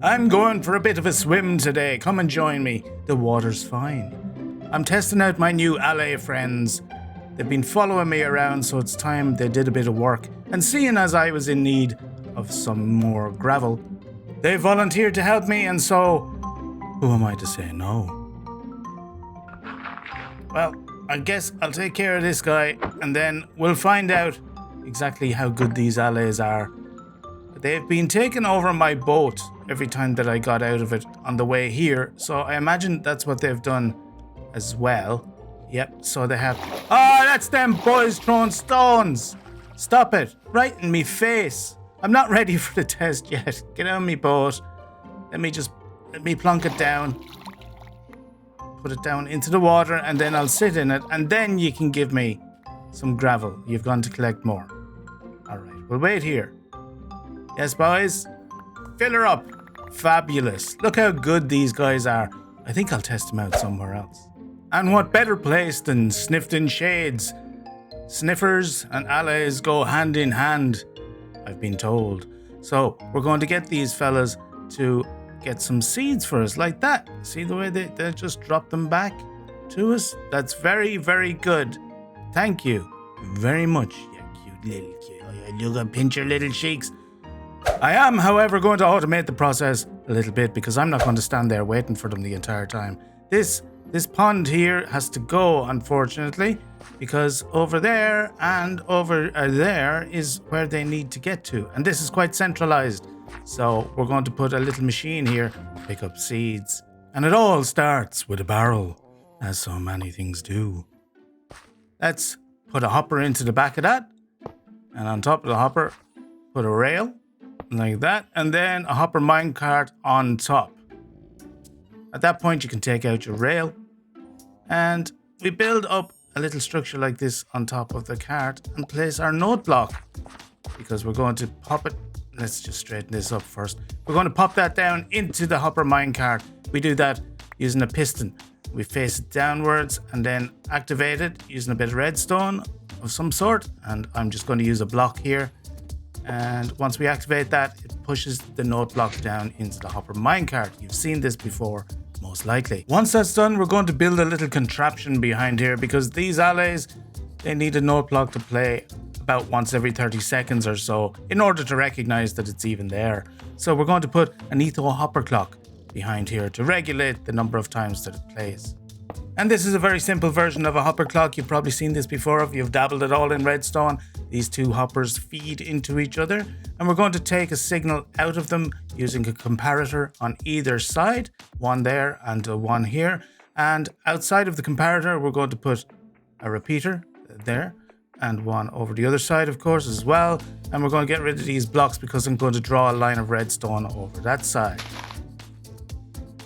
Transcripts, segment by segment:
I'm going for a bit of a swim today. Come and join me. The water's fine. I'm testing out my new Allay friends. They've been following me around, so it's time they did a bit of work. And seeing as I was in need of some more gravel, they volunteered to help me, and so who am I to say no? Well, I guess I'll take care of this guy, and then we'll find out exactly how good these Allays are. They've been taking over my boat every time that I got out of it on the way here, so I imagine that's what they've done as well. Yep, so they have... Oh, that's them boys throwing stones! Stop it, right in me face. I'm not ready for the test yet. Get on me boat. Let me plunk it down. Put it down into the water, and then I'll sit in it, and then you can give me some gravel. You've gone to collect more. Alright, we'll wait here. Yes, boys? Fill her up. Fabulous. Look how good these guys are. I think I'll test them out somewhere else. And what better place than Snifton Shades? Sniffers and Allays go hand in hand, I've been told. So we're going to get these fellas to get some seeds for us like that. See the way they just drop them back to us? That's very, very good. Thank you very much, you cute little kid. Look at pinch your little cheeks. I am, however, going to automate the process a little bit because I'm not going to stand there waiting for them the entire time. This pond here has to go, unfortunately, because over there and over there is where they need to get to. And this is quite centralized. So we're going to put a little machine here to pick up seeds. And it all starts with a barrel, as so many things do. Let's put a hopper into the back of that. And on top of the hopper, put a rail like that. And then a hopper minecart on top. At that point, you can take out your rail. And we build up a little structure like this on top of the cart and place our note block. Because we're going to pop it. Let's just straighten this up first. We're going to pop that down into the hopper minecart. We do that using a piston. We face it downwards and then activate it using a bit of redstone of some sort. And I'm just going to use a block here. And once we activate that, it pushes the note block down into the hopper minecart. You've seen this before, most likely. Once that's done, we're going to build a little contraption behind here because these Allays, they need a note block to play about once every 30 seconds or so in order to recognize that it's even there. So we're going to put an etho hopper clock behind here to regulate the number of times that it plays. And this is a very simple version of a hopper clock. You've probably seen this before if you've dabbled at all in redstone. These two hoppers feed into each other, and we're going to take a signal out of them using a comparator on either side, one there and one here. And outside of the comparator, we're going to put a repeater there and one over the other side, of course, as well. And we're going to get rid of these blocks because I'm going to draw a line of redstone over that side.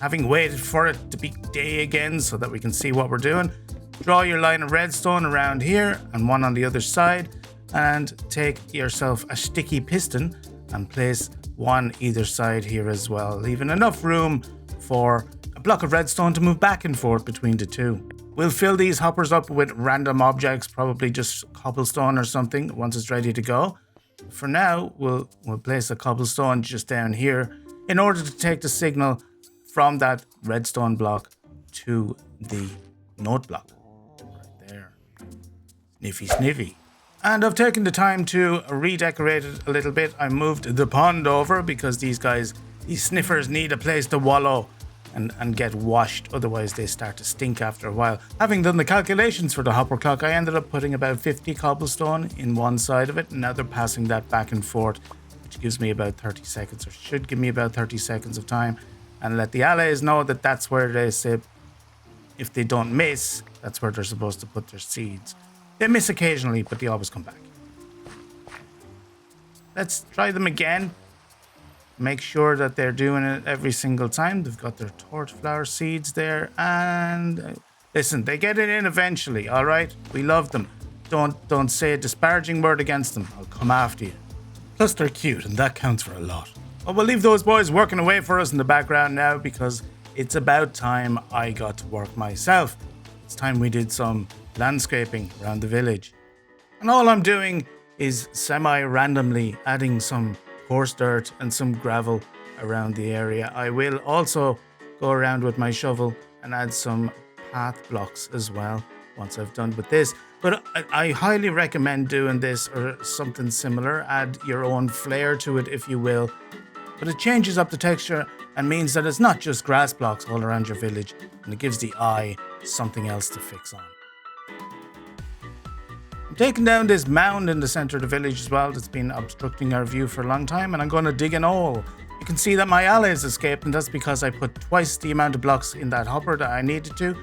Having waited for it to be day again so that we can see what we're doing, draw your line of redstone around here and one on the other side, and take yourself a sticky piston and place one either side here as well, leaving enough room for a block of redstone to move back and forth between the two. We'll fill these hoppers up with random objects, probably just cobblestone or something once it's ready to go. For now, we'll place a cobblestone just down here in order to take the signal from that redstone block to the note block. Right there. Sniffy, sniffy. And I've taken the time to redecorate it a little bit. I moved the pond over because these sniffers need a place to wallow and get washed. Otherwise, they start to stink after a while. Having done the calculations for the hopper clock, I ended up putting about 50 cobblestone in one side of it. And now they're passing that back and forth, which gives me about 30 seconds, or should give me about 30 seconds of time. And let the Allays know that that's where they sit. If they don't miss, that's where they're supposed to put their seeds. They miss occasionally, but they always come back. Let's try them again. Make sure that they're doing it every single time. They've got their torch flower seeds there. And listen, they get it in eventually, all right? We love them. Don't say a disparaging word against them. I'll come after you. Plus, they're cute, and that counts for a lot. Well, we'll leave those boys working away for us in the background now because it's about time I got to work myself. It's time we did some landscaping around the village. And all I'm doing is semi-randomly adding some coarse dirt and some gravel around the area. I will also go around with my shovel and add some path blocks as well once I've done with this. But I highly recommend doing this or something similar. Add your own flair to it, if you will. But it changes up the texture and means that it's not just grass blocks all around your village, and it gives the eye something else to fix on. I'm taking down this mound in the center of the village as well that's been obstructing our view for a long time, and I'm going to dig an hole. You can see that my Allays escaped, and that's because I put twice the amount of blocks in that hopper that I needed to,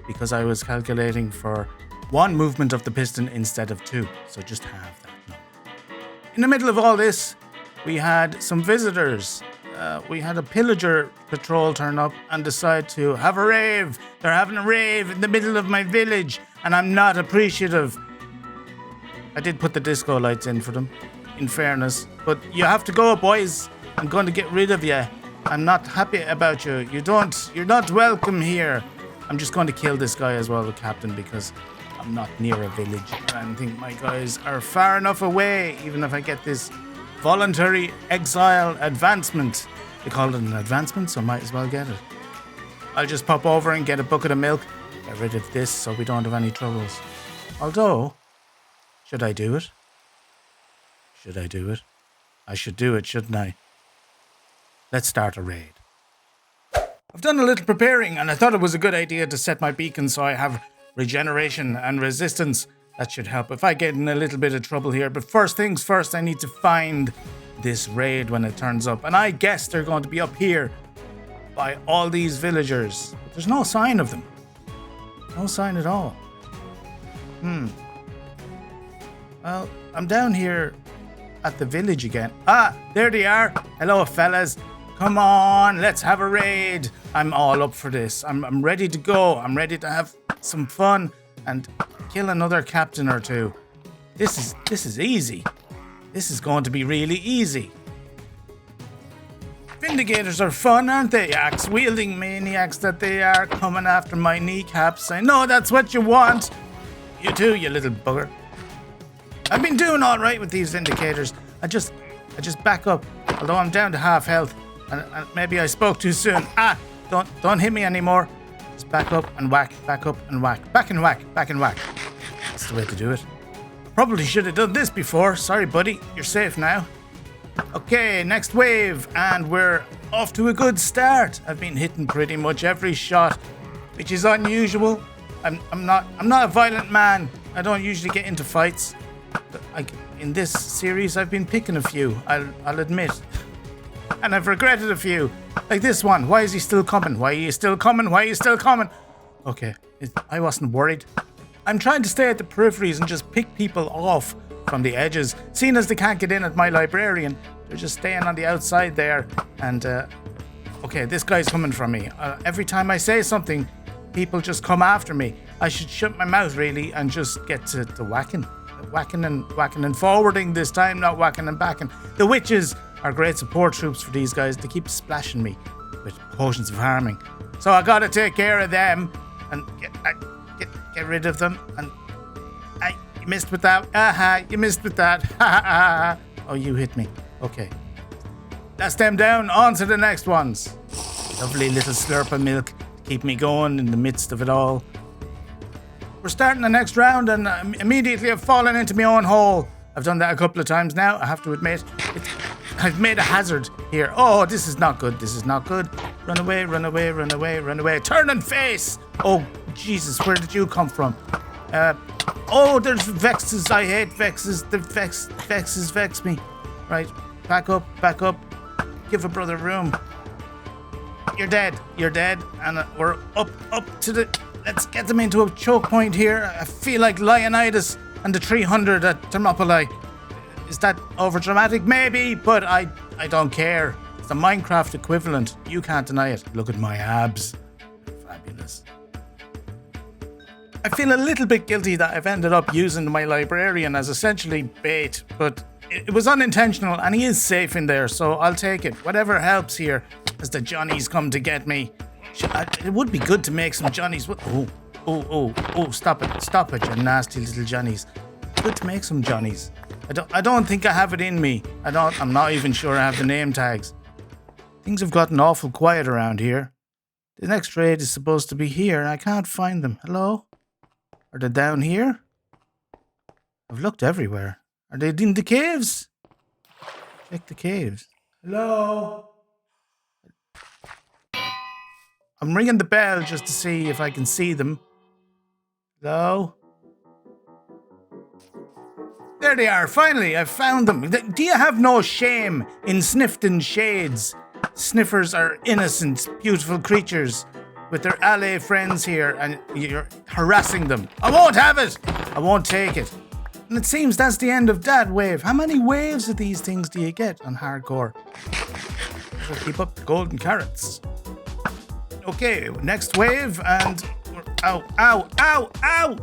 because I was calculating for one movement of the piston instead of two, so just half that number. In the middle of all this, we had some visitors. We had a Pillager patrol turn up and decide to have a rave. They're having a rave in the middle of my village, and I'm not appreciative. I did put the disco lights in for them, in fairness, but you have to go, boys. I'm going to get rid of you. I'm not happy about you. You're not welcome here. I'm just going to kill this guy as well, the captain, because I'm not near a village or anything. My guys are far enough away, even if I get this voluntary exile advancement. They called it an advancement, so I might as well get it. I'll just pop over and get a bucket of milk, get rid of this so we don't have any troubles. Although, should I do it? I should do it, shouldn't I? Let's start a raid. I've done a little preparing, and I thought it was a good idea to set my beacon so I have regeneration and resistance. That should help if I get in a little bit of trouble here. But first things first, I need to find this raid when it turns up. And I guess they're going to be up here by all these villagers. But there's no sign of them. No sign at all. Well, I'm down here at the village again. Ah, there they are. Hello, fellas. Come on, let's have a raid. I'm all up for this. I'm ready to go. I'm ready to have some fun and kill another captain or two. This is easy. This is going to be really easy. Vindigators are fun, aren't they? Axe-wielding maniacs that they are, coming after my kneecaps. I know that's what you want. You too, you little bugger. I've been doing all right with these Vindicators. I just back up, although I'm down to half health, and maybe I spoke too soon. Don't hit me anymore. Just back up and whack, back up and whack, back and whack, back and whack. That's the way to do it. Probably should have done this before. Sorry, buddy. You're safe now. Okay, next wave, and we're off to a good start. I've been hitting pretty much every shot, which is unusual. I'm not a violent man. I don't usually get into fights. But in this series, I've been picking a few. I'll admit, and I've regretted a few. Like this one. Why is he still coming? Why are you still coming? Why are you still coming? Okay, I wasn't worried. I'm trying to stay at the peripheries and just pick people off from the edges. Seeing as they can't get in at my librarian, they're just staying on the outside there. And, okay, this guy's coming from me. Every time I say something, people just come after me. I should shut my mouth, really, and just get to whacking. Whacking and forwarding this time, not whacking and backing. The witches are great support troops for these guys. They keep splashing me with potions of harming. So I gotta take care of them and get rid of them. And you missed with that. You missed with that. Oh, you hit me. Okay. That's them down. On to the next ones. Lovely little slurp of milk to keep me going in the midst of it all. We're starting the next round, and immediately I've fallen into my own hole. I've done that a couple of times now, I have to admit. I've made a hazard here. Oh, this is not good. This is not good. Run away, run away, run away, run away. Turn and face! Oh, Jesus, where did you come from? Oh, there's vexes. I hate vexes. The vexes vex me. Right, back up, back up. Give a brother room. You're dead. You're dead. And we're up to the... Let's get them into a choke point here. I feel like Leonidas and the 300 at Thermopylae. Is that over dramatic? Maybe, but I don't care. It's the Minecraft equivalent. You can't deny it. Look at my abs. Fabulous. I feel a little bit guilty that I've ended up using my librarian as essentially bait, but it was unintentional and he is safe in there, so I'll take it. Whatever helps here as the Johnnies come to get me. It would be good to make some Johnnies. Oh, stop it, you nasty little Johnnies. Good to make some Johnnies. I don't think I have it in me. I'm not even sure I have the name tags. I Things have gotten awful quiet around here. The next raid is supposed to be here, and I can't find them. Hello? Are they down here? I've looked everywhere. Are they in the caves? Check the caves. Hello? I'm ringing the bell just to see if I can see them. Hello? There they are, finally, I've found them. Do you have no shame in Snifton shades? Sniffers are innocent, beautiful creatures with their Allay friends here, and you're harassing them. I won't have it! I won't take it. And it seems that's the end of that wave. How many waves of these things do you get on hardcore? So keep up the golden carrots. Okay, next wave, and... Ow, ow, ow, ow!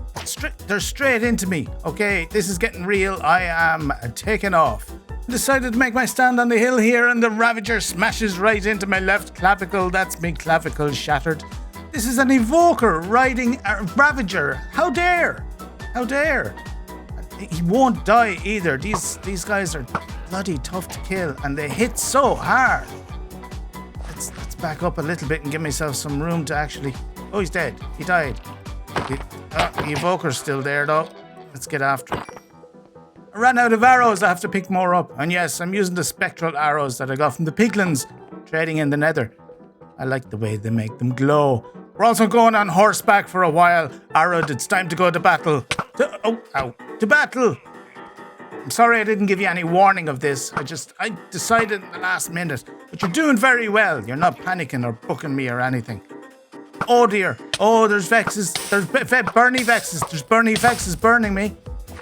They're straight into me. Okay, this is getting real. I am taking off. I decided to make my stand on the hill here, and the Ravager smashes right into my left clavicle. That's me clavicle shattered. This is an evoker riding a Ravager. How dare? How dare? He won't die either. These guys are bloody tough to kill, and they hit so hard. Let's back up a little bit and give myself some room to actually... Oh, he's dead. He died. The evoker's still there, though. Let's get after him. I ran out of arrows. I have to pick more up. And yes, I'm using the spectral arrows that I got from the piglins trading in the nether. I like the way they make them glow. We're also going on horseback for a while. Arrowed, it's time to go to battle. To battle! I'm sorry I didn't give you any warning of this. I decided in the last minute. But you're doing very well. You're not panicking or booking me or anything. Oh dear. Oh, there's vexes. There's burny vexes. There's burny vexes burning me.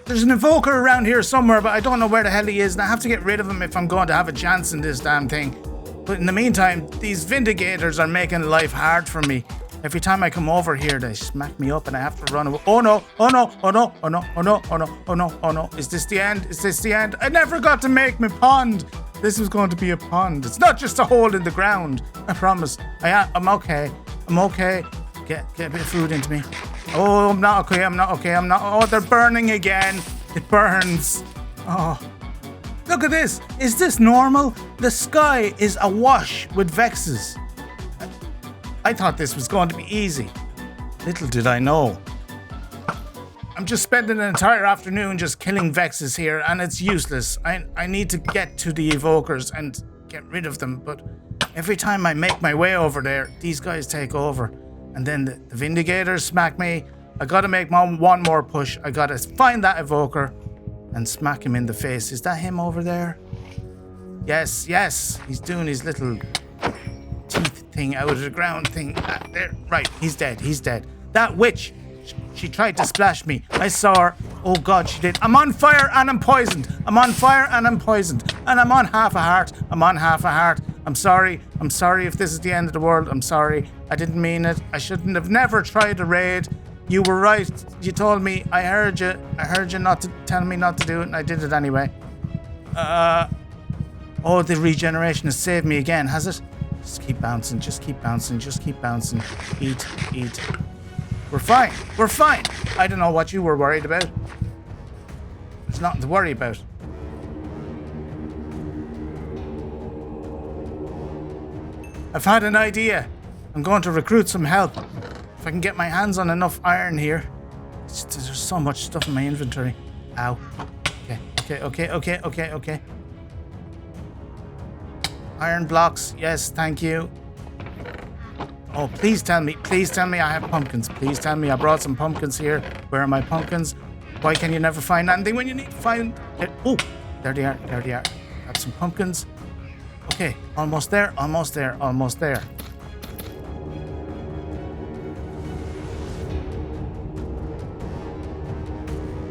There's an evoker around here somewhere, but I don't know where the hell he is, and I have to get rid of him if I'm going to have a chance in this damn thing. But in the meantime, these vindigators are making life hard for me. Every time I come over here, they smack me up and I have to run away. Oh no, oh no, oh no, oh no, oh no, oh no, oh no, oh no. Is this the end? Is this the end? I never got to make my pond. This was going to be a pond. It's not just a hole in the ground. I promise. I'm okay. I'm okay. Get a bit of food into me. Oh, I'm not okay. I'm not okay. I'm not. Oh, they're burning again. It burns. Oh. Look at this. Is this normal? The sky is awash with vexes. I thought this was going to be easy. Little did I know. I'm just spending an entire afternoon just killing vexes here, and it's useless. I need to get to the evokers and get rid of them, but every time I make my way over there, these guys take over. And then the vindigators smack me. I gotta make one more push. I gotta find that evoker and smack him in the face. Is that him over there? Yes, yes. He's doing his little teeth thing out of the ground thing. There. Right, he's dead. He's dead. That witch, she tried to splash me. I saw her. Oh God, she did. I'm on fire and I'm poisoned. I'm on fire and I'm poisoned. And I'm on half a heart. I'm on half a heart. I'm sorry. I'm sorry if this is the end of the world. I'm sorry. I didn't mean it. I shouldn't have never tried a raid. You were right. You told me. I heard you. I heard you not to tell me not to do it, and I did it anyway. Oh, the regeneration has saved me again, has it? Just keep bouncing. Just keep bouncing. Just keep bouncing. Eat. Eat. We're fine. We're fine. I don't know what you were worried about. There's nothing to worry about. I've had an idea. I'm going to recruit some help. If I can get my hands on enough iron here. There's so much stuff in my inventory. Ow. Okay. Iron blocks. Yes, thank you. Oh, please tell me I have pumpkins. Please tell me I brought some pumpkins here. Where are my pumpkins? Why can you never find anything when you need to find it? Oh, there they are. Got some pumpkins. Okay, almost there.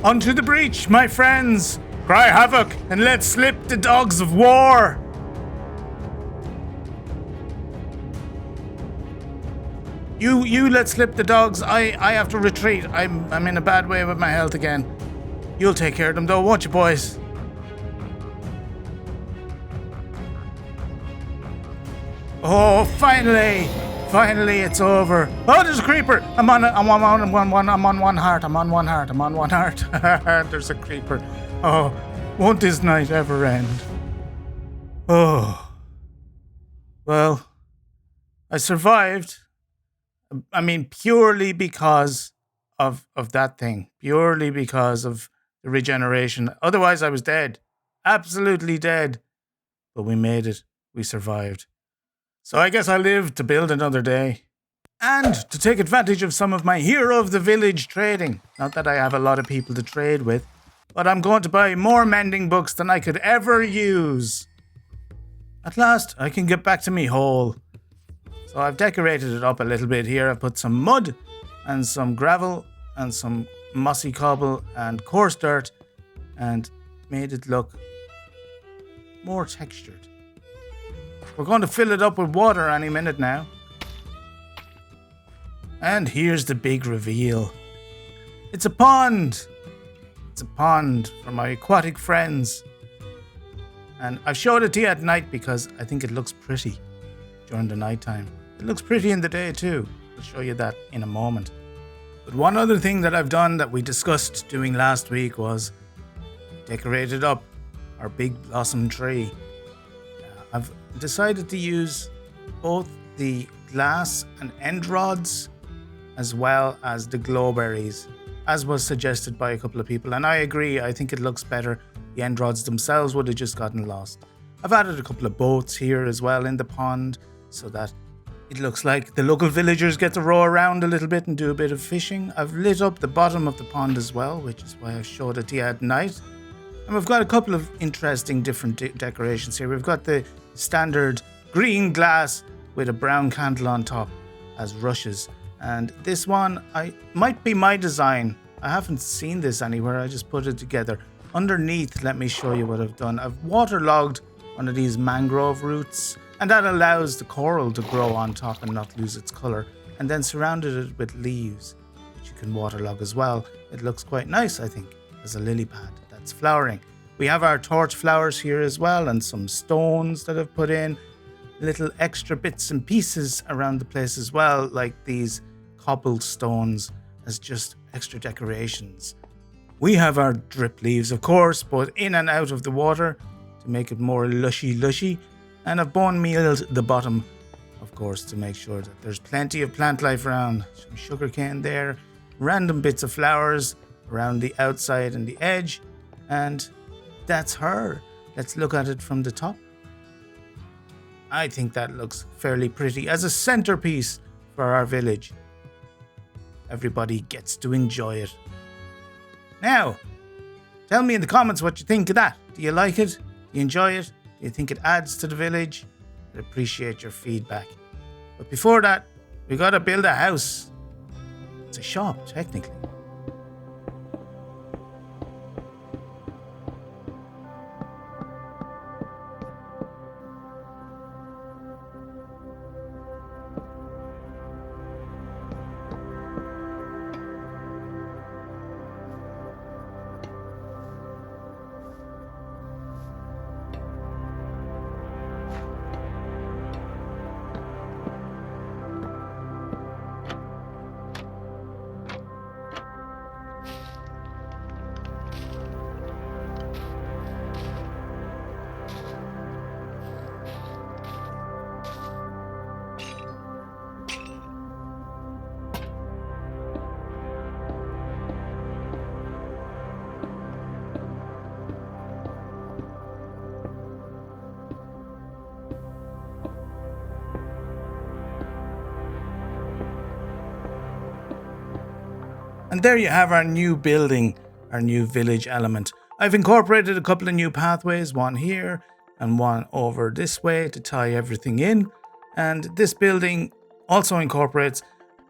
Onto the breach, my friends! Cry havoc and let slip the dogs of war! You let slip the dogs. I have to retreat. I'm in a bad way with my health again. You'll take care of them though, won't you, boys? Oh, finally it's over. Oh, there's a creeper. I'm on one heart. There's a creeper. Oh, won't this night ever end? Oh. Well, I survived. I mean, purely because of that thing. Purely because of the regeneration. Otherwise, I was dead. Absolutely dead. But we made it. We survived. So I guess I live to build another day. And to take advantage of some of my hero of the village trading. Not that I have a lot of people to trade with, but I'm going to buy more mending books than I could ever use. At last, I can get back to me hole. So I've decorated it up a little bit here. I've put some mud and some gravel and some mossy cobble and coarse dirt and made it look more textured. We're going to fill it up with water any minute now. And here's the big reveal. It's a pond. It's a pond for my aquatic friends. And I've showed it to you at night because I think it looks pretty during the nighttime. It looks pretty in the day too. I'll show you that in a moment. But one other thing that I've done that we discussed doing last week was decorated up our big blossom tree. I've decided to use both the glass and end rods as well as the glowberries, as was suggested by a couple of people. And I agree, I think it looks better. The end rods themselves would have just gotten lost. I've added a couple of boats here as well in the pond so that it looks like the local villagers get to row around a little bit and do a bit of fishing. I've lit up the bottom of the pond as well, which is why I showed it to you at night. And we've got a couple of interesting different decorations here. We've got the standard green glass with a brown candle on top as rushes. And this one might be my design. I haven't seen this anywhere. I just put it together. Underneath, let me show you what I've done. I've waterlogged one of these mangrove roots, and that allows the coral to grow on top and not lose its color. And then surrounded it with leaves, which you can waterlog as well. It looks quite nice, I think, as a lily pad that's flowering. We have our torch flowers here as well, and some stones that I've put in. Little extra bits and pieces around the place as well, like these cobbled stones as just extra decorations. We have our drip leaves, of course, both in and out of the water to make it more lushy. And I've bone mealed the bottom, of course, to make sure that there's plenty of plant life around. Some sugarcane there, random bits of flowers around the outside and the edge. And that's her. Let's look at it from the top. I think that looks fairly pretty as a centerpiece for our village. Everybody gets to enjoy it. Now, tell me in the comments what you think of that. Do you like it? Do you enjoy it? Do you think it adds to the village? I'd appreciate your feedback. But before that, we gotta build a house. It's a shop, technically. And there you have our new building, our new village element. I've incorporated a couple of new pathways, one here and one over this way to tie everything in. And this building also incorporates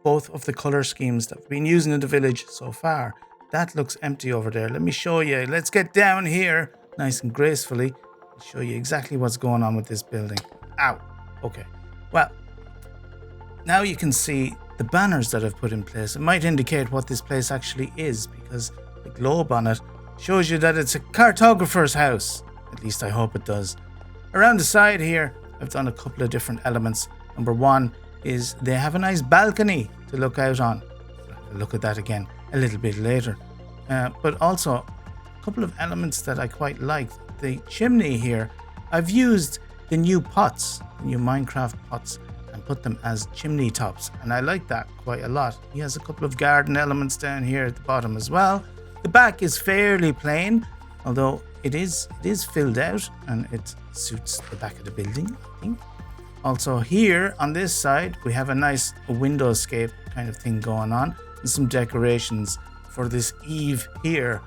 both of the color schemes that we've been using in the village so far. That looks empty over there. Let me show you. Let's get down here nice and gracefully and show you exactly what's going on with this building. Ow. Okay. Well, now you can see the banners that I've put in place. It might indicate what this place actually is because the globe on it shows you that it's a cartographer's house. At least I hope it does. Around the side here, I've done a couple of different elements. Number one is they have a nice balcony to look out on. I'll have a look at that again a little bit later. But also a couple of elements that I quite like. The chimney here, I've used the new pots, the new Minecraft pots, and put them as chimney tops. And I like that quite a lot. He has a couple of garden elements down here at the bottom as well. The back is fairly plain, although it is filled out and it suits the back of the building, I think. Also here on this side, we have a nice windowscape kind of thing going on and some decorations for this eave here.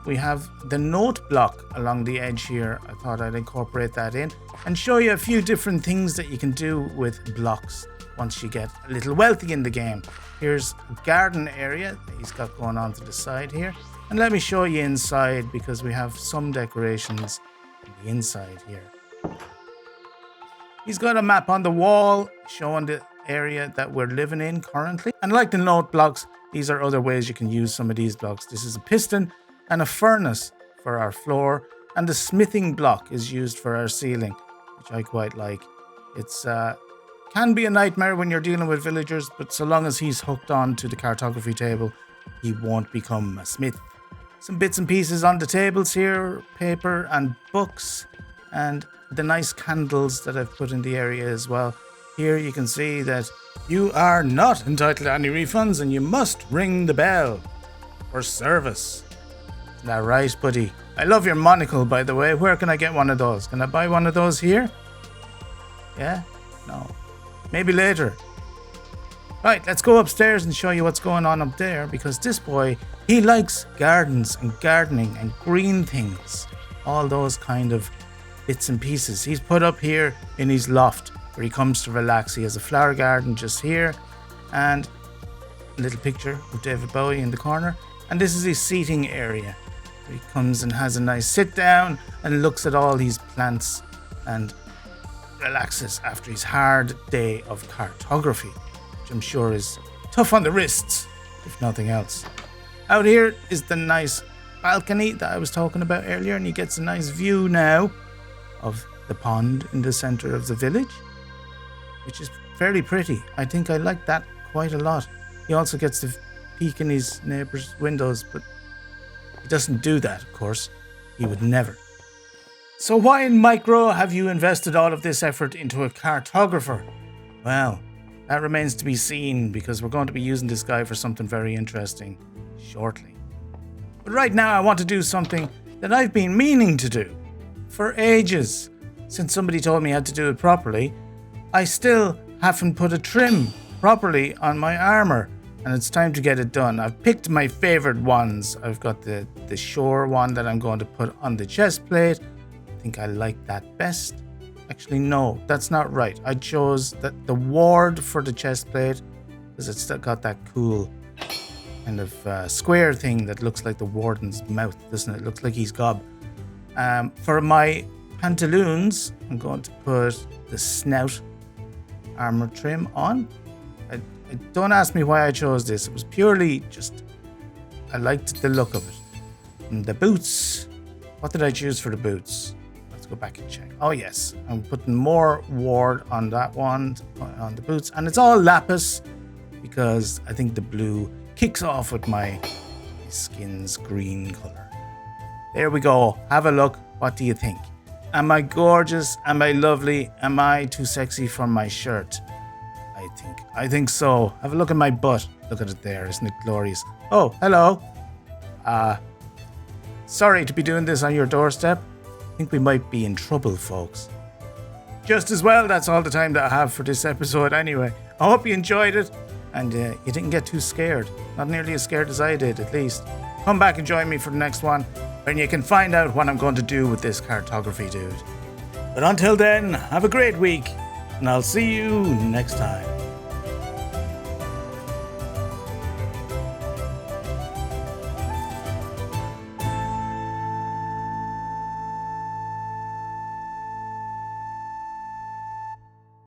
We have the note block along the edge here. I thought I'd incorporate that in and show you a few different things that you can do with blocks once you get a little wealthy in the game. Here's a garden area that he's got going on to the side here. And let me show you inside because we have some decorations on the inside here. He's got a map on the wall showing the area that we're living in currently. And like the note blocks, these are other ways you can use some of these blocks. This is a piston and a furnace for our floor. And the smithing block is used for our ceiling, which I quite like. It's can be a nightmare when you're dealing with villagers, but so long as he's hooked on to the cartography table, he won't become a smith. Some bits and pieces on the tables here, paper and books, and the nice candles that I've put in the area as well. Here you can see that you are not entitled to any refunds and you must ring the bell for service. Isn't that right, buddy? I love your monocle, by the way. Where can I get one of those? Can I buy one of those here? Yeah? No. Maybe later. Right, let's go upstairs and show you what's going on up there, because this boy, he likes gardens and gardening and green things. All those kind of bits and pieces. He's put up here in his loft where he comes to relax. He has a flower garden just here and a little picture of David Bowie in the corner. And this is his seating area. He comes and has a nice sit down and looks at all these plants and relaxes after his hard day of cartography, which I'm sure is tough on the wrists, if nothing else. Out here is the nice balcony that I was talking about earlier, and he gets a nice view now of the pond in the center of the village, which is fairly pretty. I think I like that quite a lot. He also gets to peek in his neighbor's windows, but he doesn't do that, of course. He would never. So why in Micro have you invested all of this effort into a cartographer? Well, that remains to be seen, because we're going to be using this guy for something very interesting shortly. But right now I want to do something that I've been meaning to do for ages. Since somebody told me I had to do it properly, I still haven't put a trim properly on my armor, and it's time to get it done. I've picked my favorite ones. I've got the shore one that I'm going to put on the chest plate. I think I like that best. Actually, no, that's not right. I chose the ward for the chest plate because it's still got that cool kind of square thing that looks like the warden's mouth, doesn't it? Looks like he's gob. For my pantaloons, I'm going to put the snout armor trim on. Don't ask me why I chose this. It was purely just, I liked the look of it. And the boots, what did I choose for the boots? Let's go back and check. Oh yes, I'm putting more ward on that one, on the boots. And it's all lapis because I think the blue kicks off with my skin's green color. There we go. Have a look. What do you think? Am I gorgeous? Am I lovely? Am I too sexy for my shirt? I think so. Have a look at my butt. Look at it there. Isn't it glorious? Oh, hello. Sorry to be doing this on your doorstep. I think we might be in trouble, folks. Just as well, that's all the time that I have for this episode anyway. I hope you enjoyed it and you didn't get too scared. Not nearly as scared as I did, at least. Come back and join me for the next one, and you can find out what I'm going to do with this cartography dude. But until then, have a great week, and I'll see you next time.